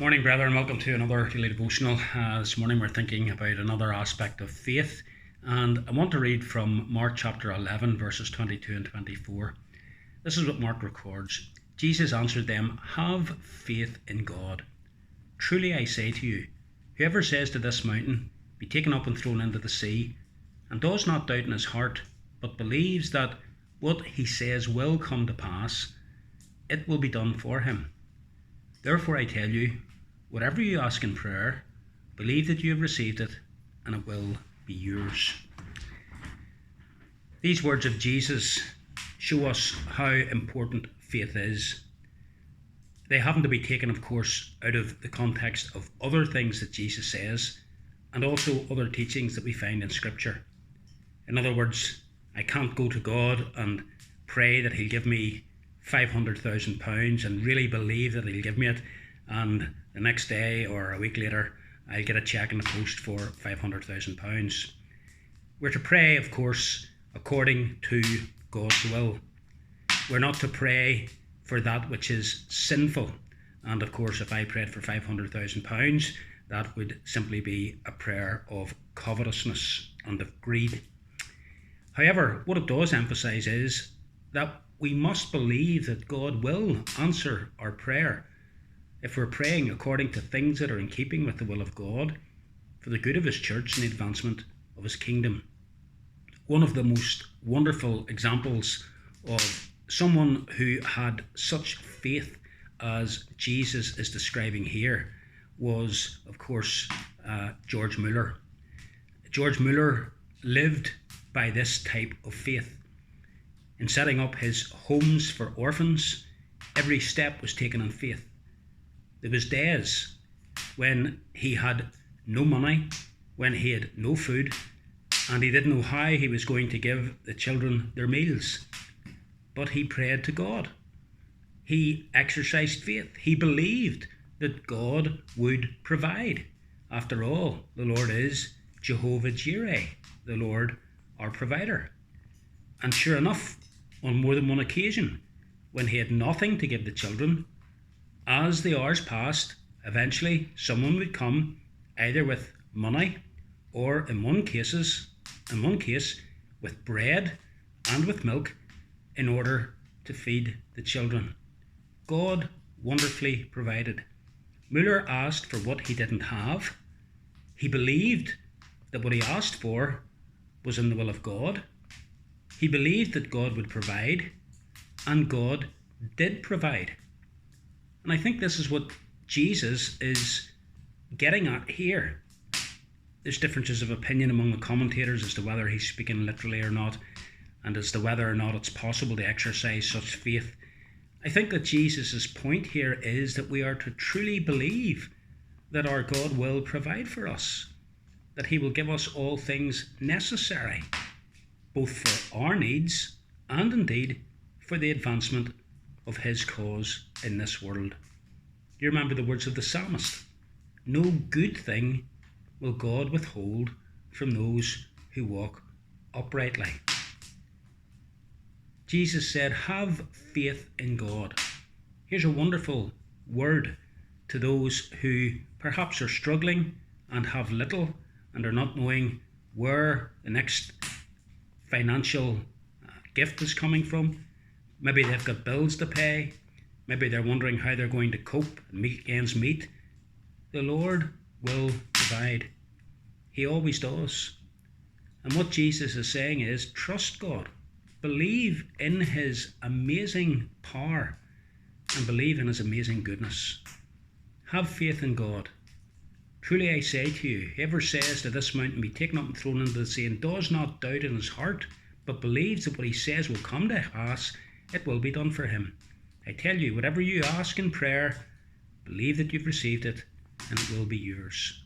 Morning, brethren. Welcome to another daily devotional. This morning we're thinking about another aspect of faith, and I want to read from Mark chapter 11, verses 22 and 24. This is what Mark records. Jesus answered them, "Have faith in God. Truly I say to you, whoever says to this mountain, be taken up and thrown into the sea, and does not doubt in his heart, but believes that what he says will come to pass, it will be done for him. Therefore I tell you, whatever you ask in prayer, believe that you have received it, and it will be yours." These words of Jesus show us how important faith is. They happen to be taken, of course, out of the context of other things that Jesus says, and also other teachings that we find in Scripture. In other words, I can't go to God and pray that He'll give me £500,000 and really believe that He'll give me it, and the next day or a week later I'll get a cheque in the post for £500,000. We're to pray, of course, according to God's will. We're not to pray for that which is sinful. And of course, if I prayed for £500,000, that would simply be a prayer of covetousness and of greed. However, what it does emphasise is that we must believe that God will answer our prayer if we're praying according to things that are in keeping with the will of God for the good of His church and the advancement of His kingdom. One of the most wonderful examples of someone who had such faith as Jesus is describing here was, of course, George Muller. George Muller lived by this type of faith. In setting up his homes for orphans, every step was taken in faith. There was days when he had no money, when he had no food, and he didn't know how he was going to give the children their meals. But he prayed to God. He exercised faith. He believed that God would provide. After all, the Lord is Jehovah Jireh, the Lord our provider. And sure enough, on more than one occasion, when he had nothing to give the children, as the hours passed, eventually someone would come either with money or in one case with bread and with milk in order to feed the children. God wonderfully provided. Muller asked for what he didn't have. He believed that what he asked for was in the will of God. He believed that God would provide, and God did provide. And I think this is what Jesus is getting at here. There's differences of opinion among the commentators as to whether he's speaking literally or not, and as to whether or not it's possible to exercise such faith. I think that Jesus' point here is that we are to truly believe that our God will provide for us, that He will give us all things necessary, both for our needs and indeed for the advancement of His cause in this world. Do you remember the words of the psalmist? No good thing will God withhold from those who walk uprightly. Jesus said, have faith in God. Here's a wonderful word to those who perhaps are struggling and have little and are not knowing where the next financial gift is coming from. Maybe they've got bills to pay. Maybe they're wondering how they're going to cope and make ends meet. The Lord will provide. He always does. And what Jesus is saying is, trust God. Believe in His amazing power and believe in His amazing goodness. Have faith in God. Truly I say to you, whoever says to this mountain, be taken up and thrown into the sea, and does not doubt in his heart, but believes that what he says will come to pass, it will be done for him. I tell you, whatever you ask in prayer, believe that you've received it, and it will be yours.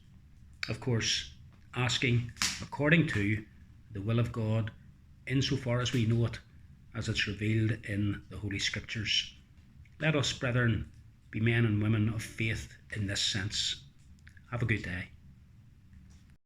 Of course, asking according to the will of God, insofar as we know it, as it's revealed in the Holy Scriptures. Let us, brethren, be men and women of faith in this sense. Have a good day.